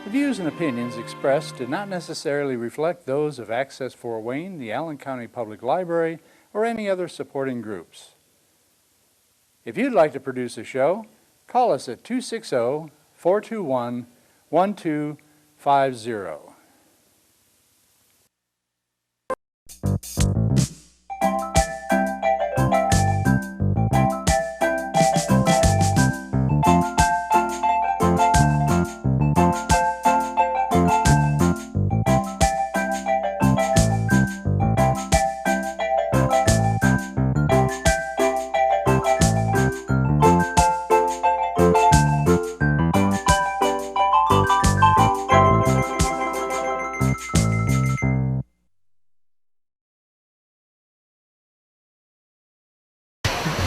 The views and opinions expressed do not necessarily reflect those of Access Fort Wayne, the Allen County Public Library, or any other supporting groups. If you'd like to produce a show, call us at 260-421-1250.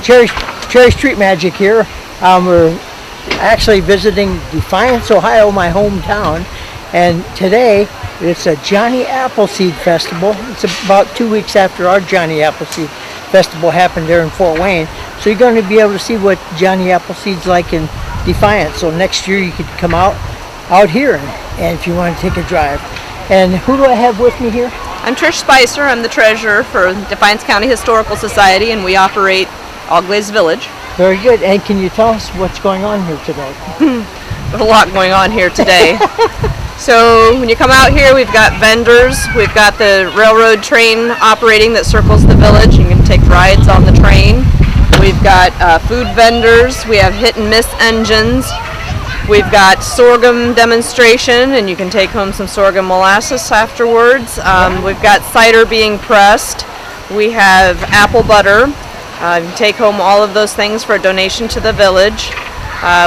Cherry Street Magic here. We're actually visiting Defiance, Ohio, my hometown, and today it's a Johnny Appleseed Festival. It's about 2 weeks after our Johnny Appleseed Festival happened there in Fort Wayne, so you're going to be able to see what Johnny Appleseed's like in Defiance. So next year you could come out here and if you want to take a drive. And who do I have with me here? I'm Trish Spicer. I'm the treasurer for Defiance County Historical Society, and we operate Auglaize Village. Very good. And can you tell us what's going on here today? There's a lot going on here today. So when you come out here, we've got vendors. We've got the railroad train operating that circles the village. You can take rides on the train. We've got food vendors. We have hit and miss engines. We've got sorghum demonstration, and you can take home some sorghum molasses afterwards. We've got cider being pressed. We have apple butter. You take home all of those things for a donation to the village.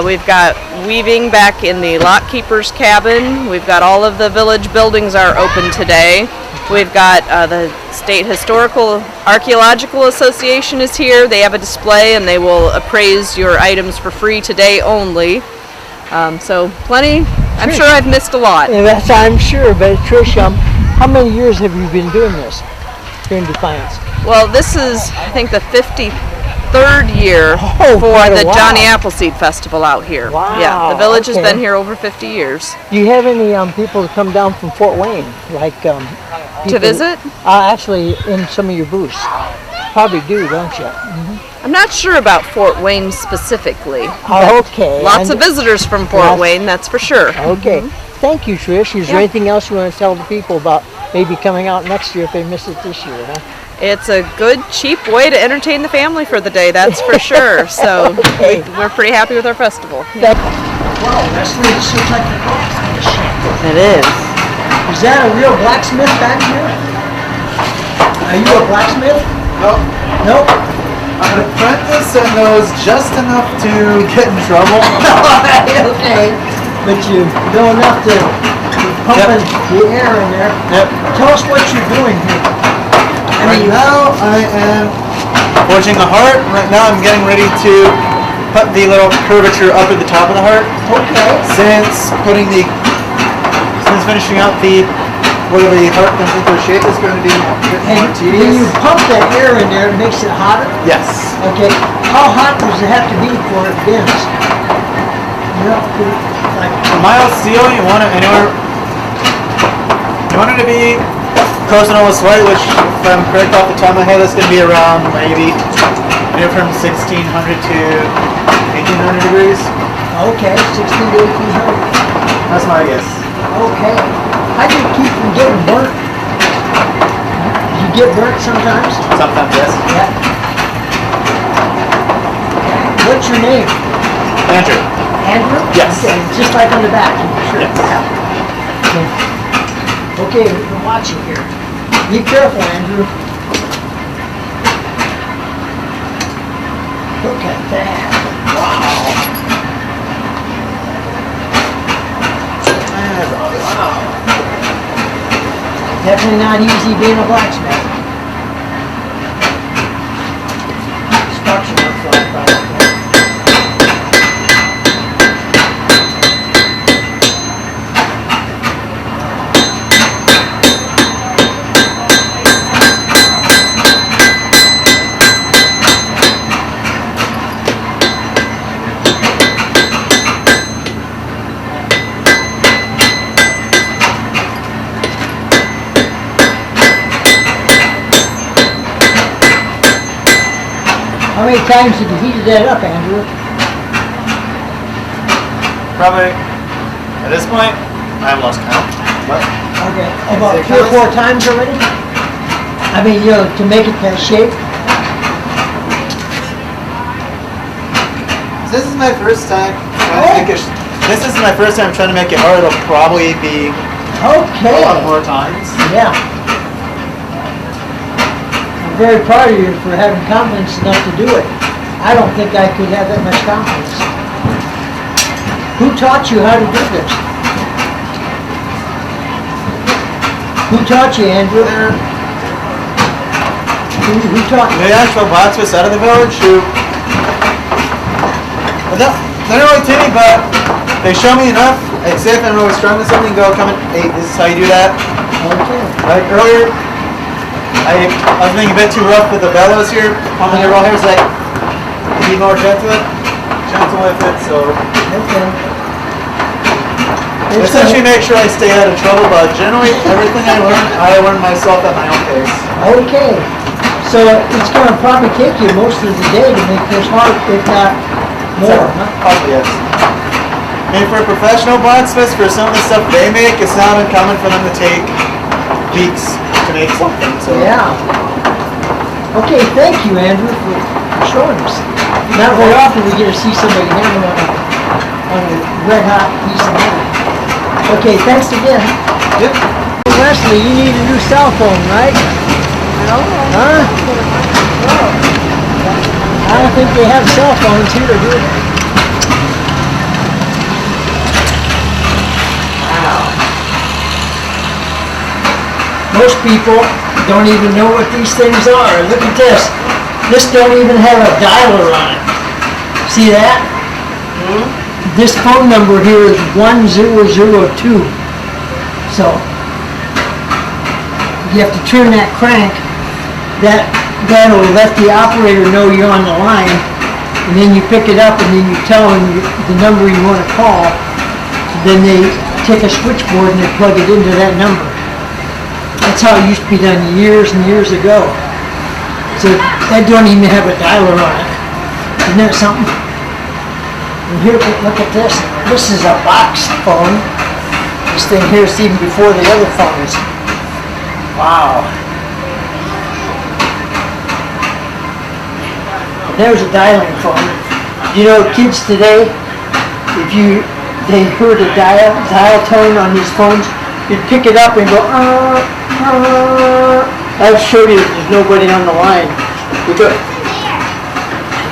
We've got weaving back in the lock keeper's cabin. We've got all of the village buildings are open today. We've got the State Historical Archaeological Association is here. They have a display and they will appraise your items for free today only. So plenty. I'm sure I've missed a lot. Yeah, that's I'm sure, but Trish, how many years have you been doing this here in Defiance? Well, this is, I think, the 53rd year for the Johnny Appleseed Festival out here. Wow. Yeah, the village has been here over 50 years. Do you have any people that come down from Fort Wayne, like to visit? Actually, in some of your booths. Probably do, don't you? Mm-hmm. I'm not sure about Fort Wayne specifically. Okay. Lots of visitors from Fort Wayne, that's for sure. Okay. Mm-hmm. Thank you, Trish. Is there anything else you want to tell the people about maybe coming out next year if they miss it this year? Huh? It's a good, cheap way to entertain the family for the day, that's for sure. So we're pretty happy with our festival. Yeah. Wow, that's really seems like the blacksmith shop. It is. Is that a real blacksmith back here? Are you a blacksmith? Nope. Nope. I'm an apprentice and knows just enough to get in trouble. Okay. But you know enough to pump the air in there. Yep. Tell us what you're doing here. Right now I am forging a heart. Right now I'm getting ready to put the little curvature up at the top of the heart. Okay. Since finishing out the where the heart comes into a shape is going to be a bit more tedious. When you pump that air in there, it makes it hotter? Yes. Okay. How hot does it have to be before it bends? You know, like For mild steel, you want it anywhere. You want it to be close and almost light, which, if I'm correct off the top of my head, that's going to be around maybe anywhere from 1600 to 1800 degrees. Okay, 16 to 1800. That's my guess. Okay. How do you keep from getting burnt? Do you get burnt sometimes? Sometimes, yes. Yeah. What's your name? Andrew. Andrew? Yes. Okay, just like on the back. Sure. Yes. Yeah. Okay, we're watching here. Be careful, Andrew. Look at that. Wow. Definitely not easy being a blacksmith. Structure looks like that. How many times have you heated that up, Andrew? Probably, at this point, I have lost count. What? Okay, about 3 or 4 times already? I mean, you know, to make it that shape? This is my first time trying to Oh. make it. This is my first time trying to make it hard. It'll probably be Okay. a lot more times. Yeah. I'm very proud of you for having confidence enough to do it. I don't think I could have that much confidence. Who taught you how to do this? Who taught you, Andrew? Who taught you? The actual blacksmiths out of the village who, well, they're not really to me, but they show me enough. Like, say if I'm really strong with something, go come and, hey, this is how you do that. Okay. Like earlier, I was being a bit too rough with the bellows here. Pumping the roll hairs, like, be more gentle with it, so. Okay. Essentially make sure I stay out of trouble, but generally everything I learn myself at my own pace. Okay. So it's going to probably take you most of the day to make this hard, if not more, huh? Probably yes. And for professional blacksmiths, for some of the stuff they make, it's not uncommon for them to take weeks to make something. So Yeah. Okay, thank you, Andrew, for showing us. Not very often we get to see somebody hammer on a red hot piece of metal. Okay, thanks again. Yep. Leslie, you need a new cell phone, right? No. Huh? I don't think they have cell phones here, do they? Wow. Most people don't even know what these things are. Look at this. This don't even have a dialer on it. See that? This phone number here is 1002. So you have to turn that crank. That'll let the operator know you're on the line, and then you pick it up and then you tell them the number you want to call. Then they take a switchboard and they plug it into that number. That's how it used to be done years and years ago. So that don't even have a dialer on it. Isn't that something? And here, look at this. This is a box phone. This thing here is even before the other phones. Wow. There's a dialing phone. You know, kids today, if they heard a dial tone on these phones, you'd pick it up and go, that showed you there's nobody on the line. Because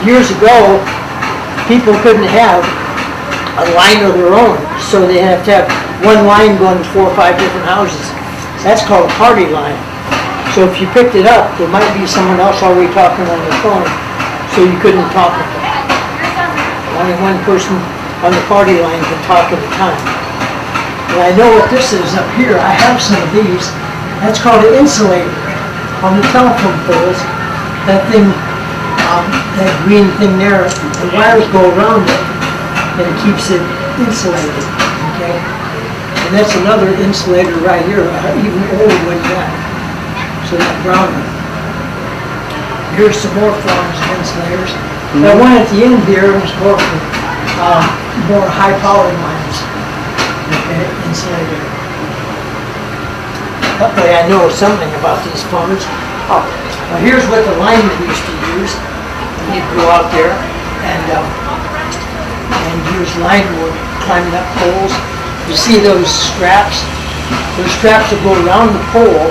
years ago, people couldn't have a line of their own, so they have to have one line going to 4 or 5 different houses. That's called a party line. So if you picked it up, there might be someone else already talking on the phone, so you couldn't talk with them. Only one person on the party line can talk at a time. And I know what this is up here. I have some of these. That's called an insulator on the telephone poles. That thing, that green thing there, the wires go around it, and it keeps it insulated, okay? And that's another insulator right here, even older than that. So that brown one. Here's some more forms of insulators. That one at the end here is more high power lines, okay, insulated. Luckily I know something about these phones. Oh, well, here's what the linemen used to use. You'd go out there and use linemen climbing up poles. You see those straps? Those straps would go around the pole,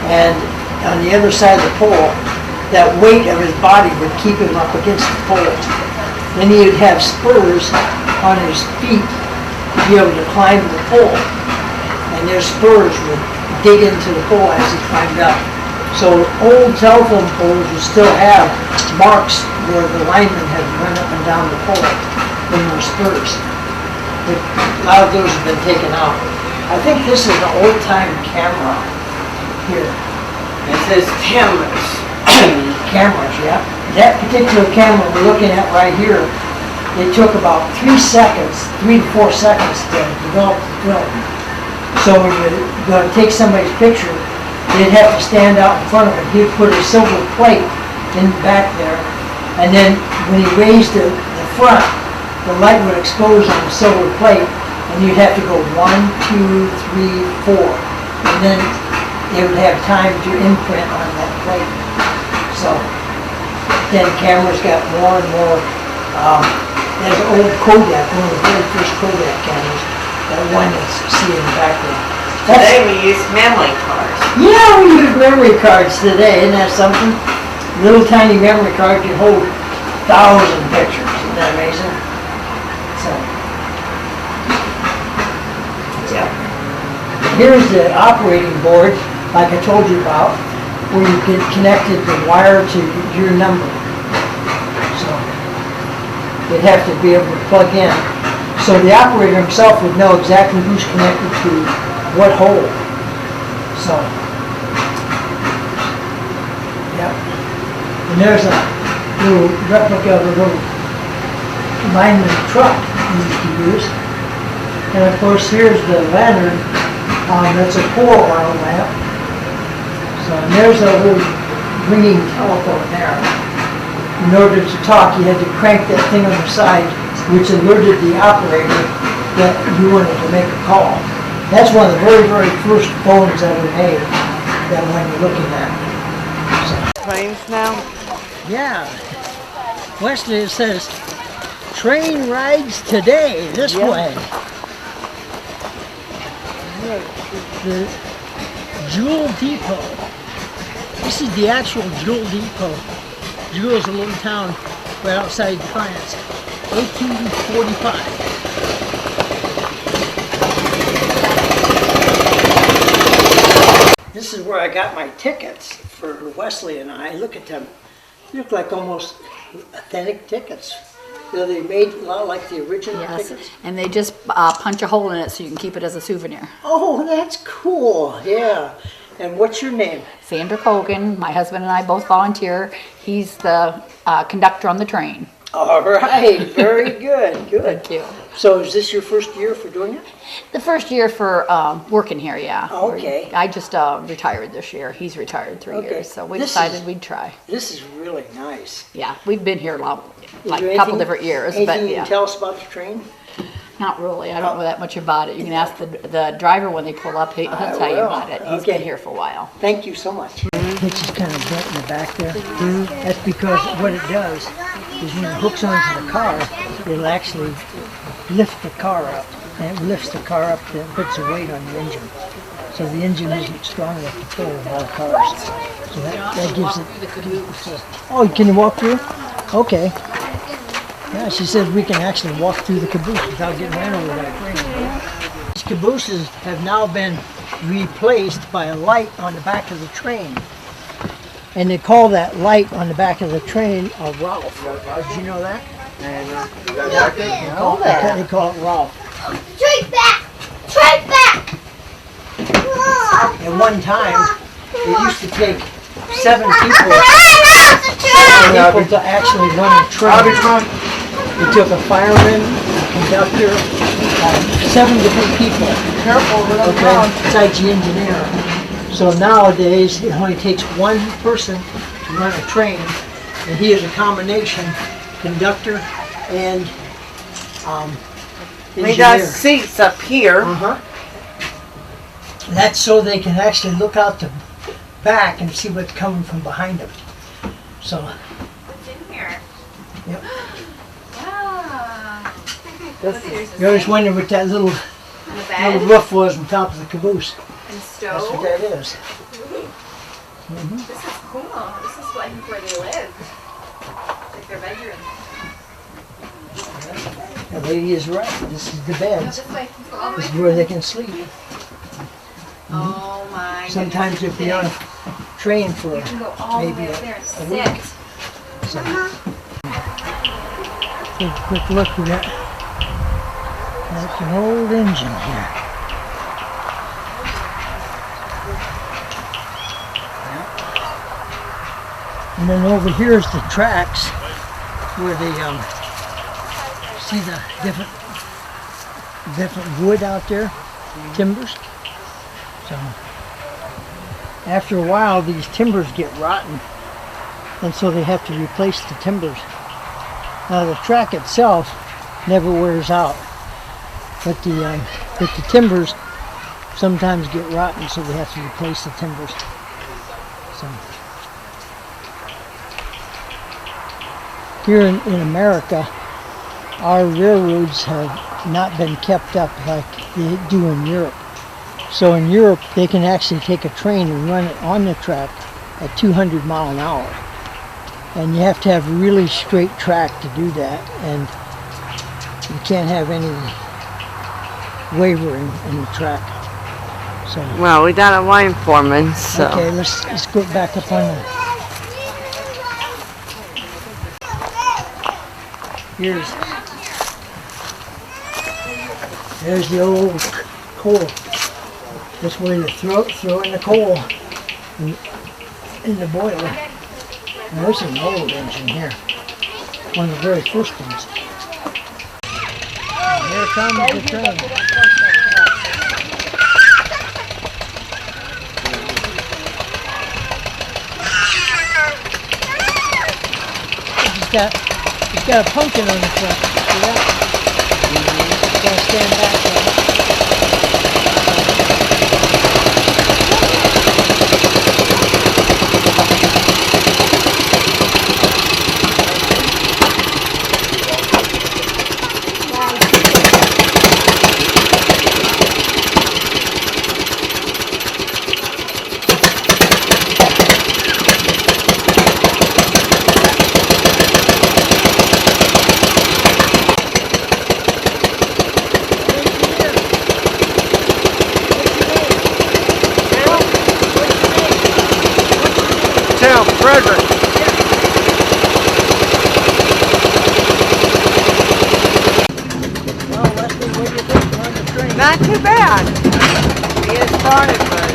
and on the other side of the pole, that weight of his body would keep him up against the pole. Then he would have spurs on his feet to be able to climb the pole. And their spurs would dig into the pole as he climbed up. So old telephone poles would still have marks where the linemen had run up and down the pole from their spurs. But a lot of those have been taken out. I think this is an old-time camera here. It says cameras. Cameras, yeah. That particular camera we're looking at right here, it took about 3 seconds, 3 to 4 seconds to develop the film. So when you're going to take somebody's picture, they'd have to stand out in front of it. He'd put a silver plate in the back there, And then when he raised the front, the light would expose on the silver plate, and you'd have to go 1, 2, 3, 4. And then they would have time to imprint on that plate. So then cameras got more and more. There's an old Kodak, one of the very first Kodak cameras, that one that's see in the background. Today we use memory cards. Yeah, we use memory cards today, isn't that something? Little tiny memory card can hold 1,000 pictures, isn't that amazing? So, yeah. Here's the operating board, like I told you about, where you can connect the wire to your number. So, you'd have to be able to plug in. So the operator himself would know exactly who's connected to what hole. So, yeah. And there's a little replica of a little lineman truck we used to use. And of course, here's the lantern. That's a 4-oil lamp. So, and there's a little ringing telephone there. In order to talk, you had to crank that thing on the side, which alerted the operator that you wanted to make a call. That's one of the very, very first phones that were made, that one you're looking at. So, Planes now? yeah. Wesley, it says, train rides today, this way. The Jewel Depot. This is the actual Jewel Depot. Jewel is a little town right outside Defiance. 1845. This is where I got my tickets for Wesley and I. Look at them. They look like almost authentic tickets. You know, they made a lot like the original tickets. And they just punch a hole in it so you can keep it as a souvenir. Oh, that's cool. Yeah. And what's your name? Sandra Kogan, my husband and I both volunteer. He's the conductor on the train. All right. Very good. Good. Thank you. So is this your first year for doing it? The first year for working here, yeah. Okay. I just retired this year. He's retired 3 Okay. years, so we This decided is- we'd try. This is really nice. Yeah, we've been here like Is a there couple anything- different years, Anything but you yeah. can tell us about the train? Not really. I don't know that much about it. You can ask the driver when they pull up. He'll tell you will. about it. He's Okay. been here for a while. Thank you so much. It's just kind of bent in the back there. That's because what it does is when it hooks onto the car, it'll actually lift the car up. And it lifts the car up and puts a weight on the engine. So the engine isn't strong enough to pull a lot of cars. So that gives it... Oh, can you walk through? Okay. Yeah, she says we can actually walk through the caboose without getting ran over by a train. These cabooses have now been replaced by a light on the back of the train. And they call that light on the back of the train a Ralph. Did you know that? They call it Ralph. Straight back! Straight back! At one time, it used to take 7 people to actually run a train. It took a fireman, a conductor, 7 different people. Careful, besides the engineer. So nowadays, it only takes 1 person to run a train, and he is a combination conductor and We got engineer. seats up here. That's so they can actually look out the back and see what's coming from behind them. So, What's in here? yep. Ah. You always wonder what that little The roof was on top of the caboose. and That's what stove. that is. This is cool. This is I think where they live. Like their bedroom. The lady is right. This is the beds. This way. All the This way. is where they can sleep. Oh my Sometimes if you're on a train for You can go all maybe the way up there and a sit. week. So, take a quick look. We got that's an old engine here. And then over here is the tracks where they see the different wood out there, timbers. So after a while, these timbers get rotten, and so they have to replace the timbers. Now the track itself never wears out, but the timbers sometimes get rotten, so we have to replace the timbers. So here in America, our railroads have not been kept up like they do in Europe. So in Europe, they can actually take a train and run it on the track at 200 mile an hour. And you have to have really straight track to do that, and you can't have any wavering in the track. So Well, we got a line foreman, so. okay, let's go back up on the. There's the old coal. This way you throw in the coal in the boiler. And this is an old engine here. One of the very first ones. Here comes the train. It's got a pumpkin on the front. See that? It's going to stand back there. Not too bad. He has started, but.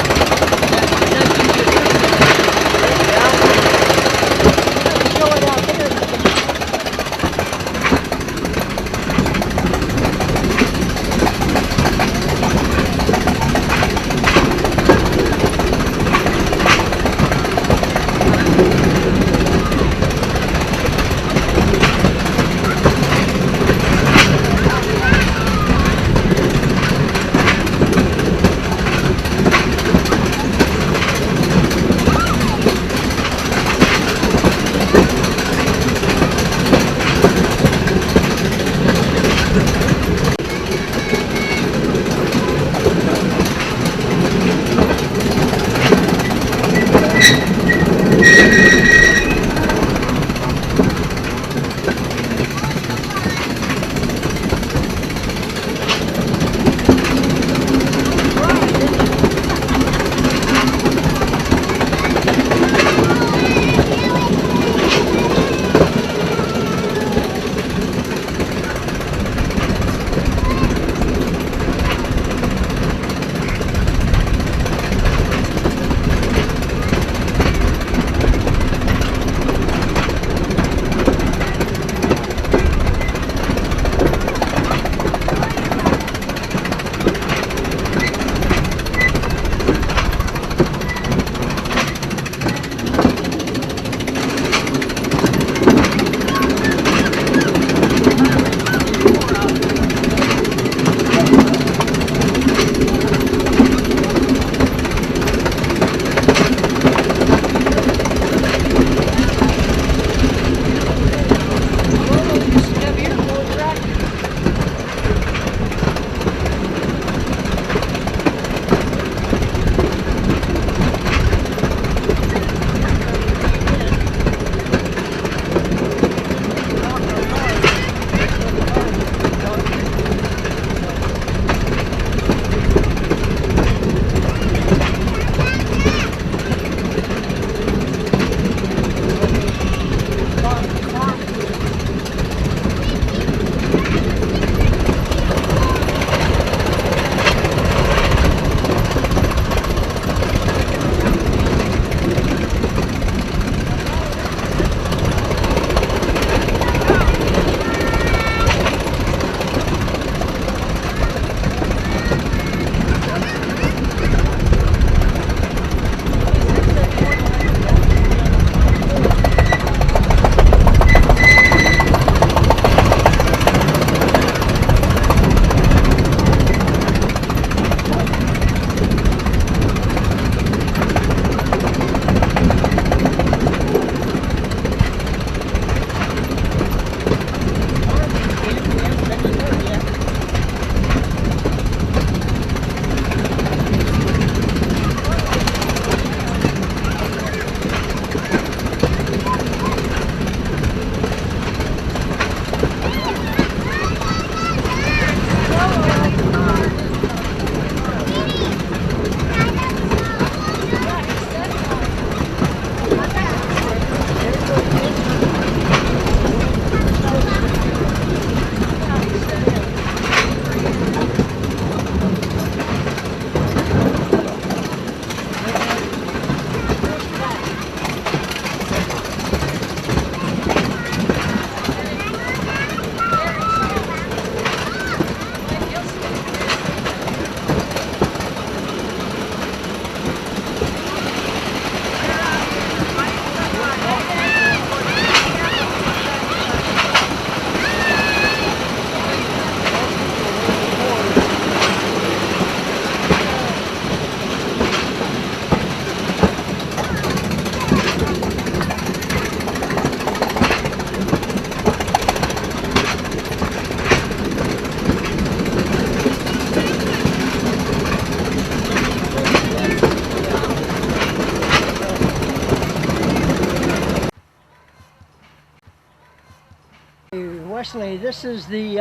Wesley, this is the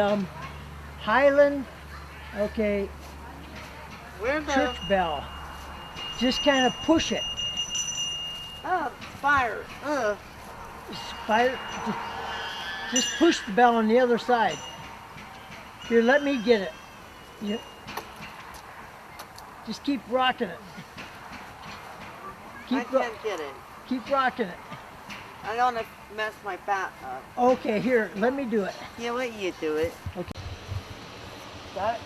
Highland, okay, Where the church bell. Just kind of push it. fire? Fire. Just push the bell on the other side. Here, let me get it. You, just keep rocking it. I can't get it. Keep rocking it. I don't want to mess my back up. Okay, here, let me do it. Yeah, let you do it. Okay. Got it?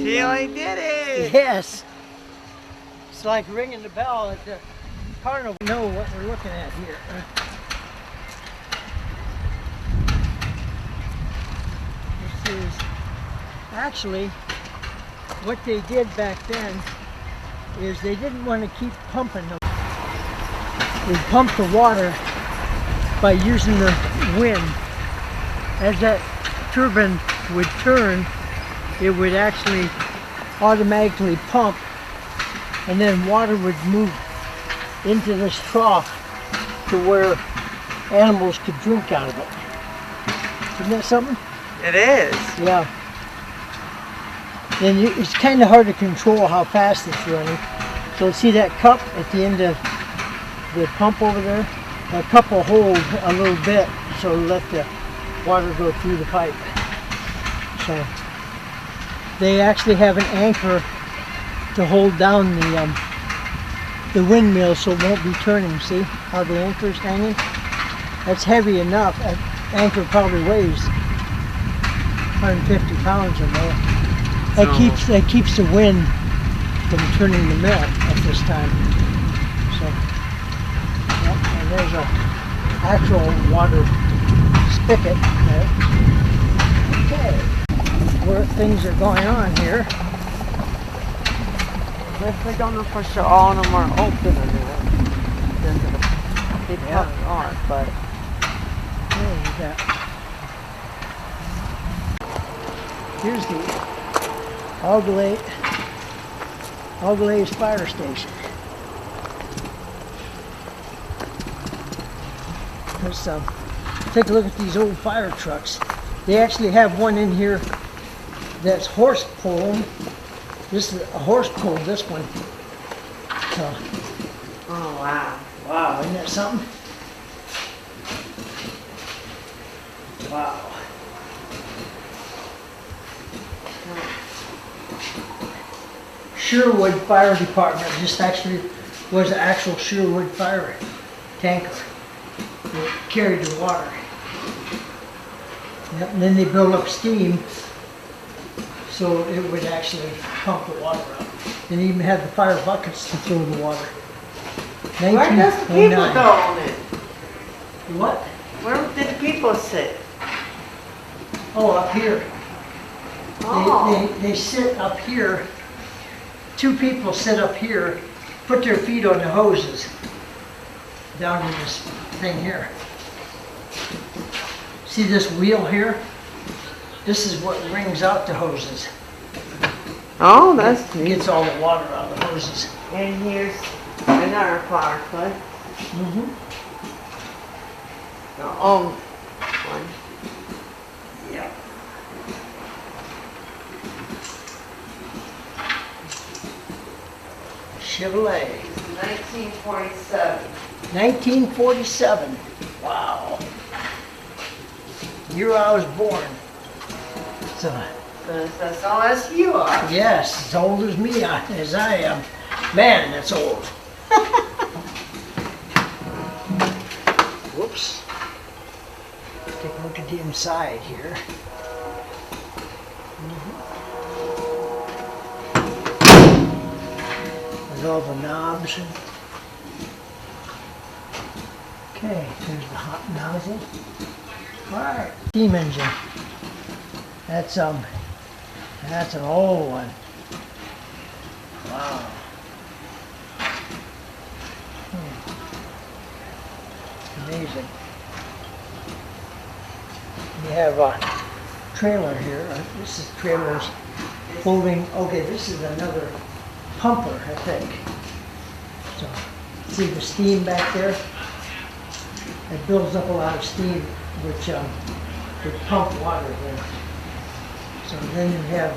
See, I did it. Yes. It's like ringing the bell at the carnival. Know what we're looking at here. This is actually what they did back then is they didn't want to keep pumping them. They pumped the water by using the wind. As that turbine would turn, it would actually automatically pump, and then water would move into this trough to where animals could drink out of it. Isn't that something? It is. Yeah. Then it's kind of hard to control how fast it's running. So see that cup at the end of the pump over there? That cup will hold a little bit, so let the water go through the pipe. So they actually have an anchor to hold down the windmill so it won't be turning. See how the anchor's hanging? That's heavy enough. That anchor probably weighs 150 pounds or more. That keeps the wind from turning the mill at this time. So, yep, and there's a actual water spigot there. Okay, where things are going on here. I don't know for sure all of them are open or not. They probably aren't, but There you go. Here's the Auglaize fire station. Let's take a look at these old fire trucks. They actually have one in here that's horse pulled. This is a horse pulled, this one. So, oh wow. wow, isn't that something? Wow. Sherwood Fire Department. This actually was an actual Sherwood fire tanker that carried the water. Yep, and then they built up steam so it would actually pump the water out. And even had the fire buckets to throw the water. Where does the people 1909. go on it? What? Where did the people sit? Oh, up here. Oh. They sit up here. Two people sit up here, put their feet on the hoses down in this thing here. See this wheel here? This is what rings out the hoses. Oh, that's It neat. gets all the water out of the hoses. And here's another fire foot. Mm-hmm. The own one. Yeah. Chevrolet. 1947. 1947. Wow. Year I was born. So, That's all as you are. yes, as old as me, as I am. Man, that's old. Whoops. Take a look at the inside here. With all the knobs. Okay, there's the hot nozzle. Alright, steam engine. That's an old one. Wow. Amazing. You have trailer here. This is trailers folding. Okay, this is another pumper, I think. So, see the steam back there? It builds up a lot of steam, which would pump water there. So then you have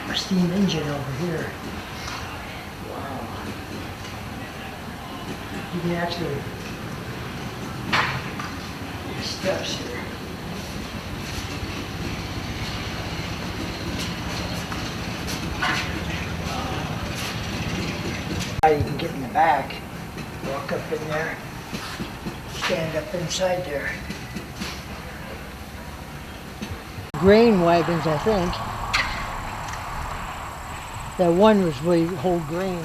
a steam engine over here. Wow. You can actually steps here. You can get in the back, walk up in there, stand up inside there. Grain wagons, I think. That one was where you hold grain.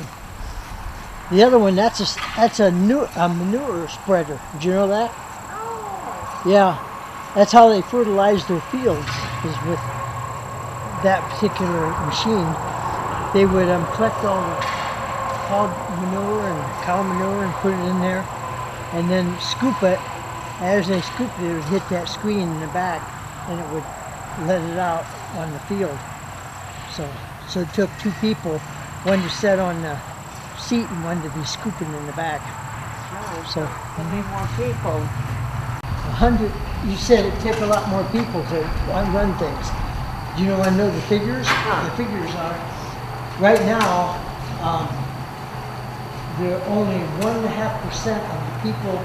The other one, that's a manure spreader. Did you know that? Yeah, that's how they fertilize their fields, is with that particular machine. They would collect all the hog manure and cow manure and put it in there, and then scoop it. As they scoop it, it would hit that screen in the back, and it would let it out on the field. So it took two people, one to sit on the seat and one to be scooping in the back. So There'll be more people. 100, you said it took a lot more people to run things. Do you want to know the figures? The figures are, right now, there are only 1.5% of the people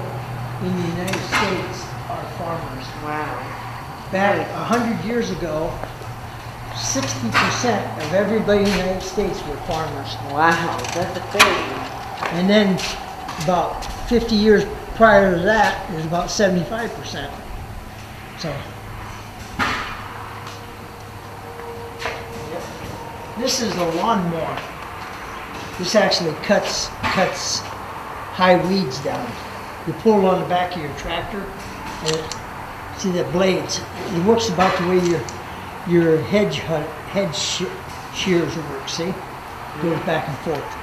in the United States are farmers. Wow. Back 100 years ago, 60% of everybody in the United States were farmers. Wow, that's a big. And then about 50 years prior to that, it was about 75%. So, this is a lawnmower. This actually cuts high weeds down. You pull it on the back of your tractor, and see the blades. It works about the way your hedge shears work. See, goes back and forth.